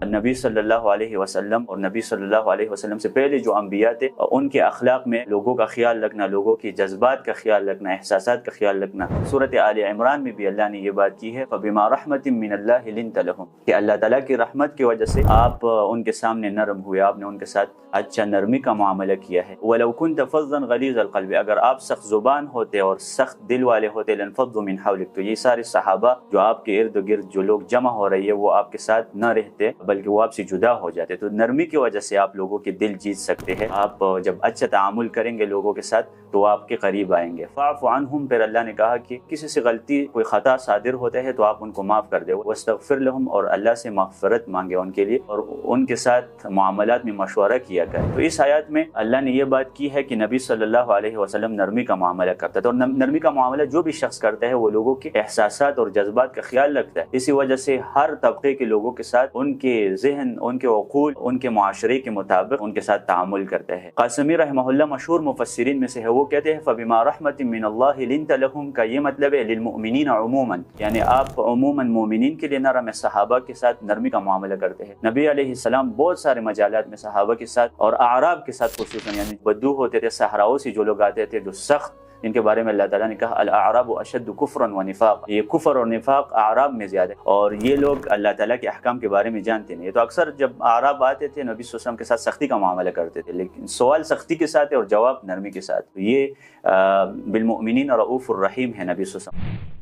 نبی صلی اللہ علیہ وسلم اور نبی صلی اللہ علیہ وسلم سے پہلے جو انبیاء تھے ان کے اخلاق میں لوگوں کا خیال رکھنا، لوگوں کی جذبات کا خیال رکھنا، احساسات کا خیال رکھنا۔ سورۃ آل عمران میں بھی اللہ نے یہ بات کی ہے، فَبِمَا رَحْمَةٍ مِّنَ اللَّهِ لِنْتَ لَهُمْ، کہ اللہ تعالیٰ کی رحمت کی وجہ سے آپ ان کے سامنے نرم ہوئے، آپ نے ان کے ساتھ اچھا نرمی کا معاملہ کیا ہے۔ وَلَوْ كُنْتَ فَظًّا غَلِيظَ الْقَلْبِ، اگر آپ سخت زبان ہوتے اور سخت دل والے ہوتے، لَانفَضُّوا مِنْ حَوْلِكَ، تو یہ سارے صحابہ جو آپ کے ارد گرد جو لوگ جمع ہو رہی ہے وہ آپ کے ساتھ نہ رہتے بلکہ وہ آپ سے جدا ہو جاتے۔ تو نرمی کی وجہ سے آپ لوگوں کے دل جیت سکتے ہیں۔ آپ جب اچھا تعامل کریں گے لوگوں کے ساتھ تو وہ آپ کے قریب آئیں گے۔ فَاعْفُ عَنْهُمْ، پھر اللہ نے کہا کہ کسی سے غلطی کوئی خطا صادر ہوتا ہے تو آپ ان کو معاف کر دیں، وَاسْتَغْفِرْ لَهُمْ، اور اللہ سے مغفرت مانگے ان کے لیے اور ان کے ساتھ معاملات میں مشورہ کیا کریں۔ تو اس آیات میں اللہ نے یہ بات کی ہے کہ نبی صلی اللہ علیہ وسلم نرمی کا معاملہ کرتا ہے، اور نرمی کا معاملہ جو بھی شخص کرتا ہے وہ لوگوں کے احساسات اور جذبات کا خیال رکھتا ہے۔ اسی وجہ سے ہر طبقے کے لوگوں کے ساتھ ان کے ذہن، ان کے عقول، ان کے معاشرے کے مطابق ان کے ساتھ تعامل کرتا ہے۔ قاسمی رحمہ اللہ مشہور مفسرین میں سے ہے، وہ کہتے ہیں فَبِمَا رَحْمَةٍ مِّنَ اللَّهِ لِنْتَ لَهُمْ کا یہ مطلب ہے للمؤمنین عموماً، یعنی آپ عموماً مومنین کے لیے نرم صحابہ کے ساتھ نرمی کا معاملہ کرتے ہیں۔ نبی علیہ السلام بہت سارے مجالات میں صحابہ کے ساتھ اور اعراب کے ساتھ خصوصاً، یعنی بدو ہوتے تھے، صحراؤں سے جو لوگ آتے تھے جو سخت، جن کے بارے میں اللہ تعالیٰ نے کہا الاعراب اشد کفرا ونفاق، یہ کفر اور نفاق اعراب میں زیادہ ہے، اور یہ لوگ اللہ تعالیٰ کے احکام کے بارے میں جانتے نہیں۔ تو اکثر جب اعراب آتے تھے نبی صلی اللہ علیہ وسلم کے ساتھ سختی کا معاملہ کرتے تھے، لیکن سوال سختی کے ساتھ ہے اور جواب نرمی کے ساتھ۔ یہ بالمؤمنین رؤوف الرحیم ہے نبی صلی اللہ علیہ وسلم۔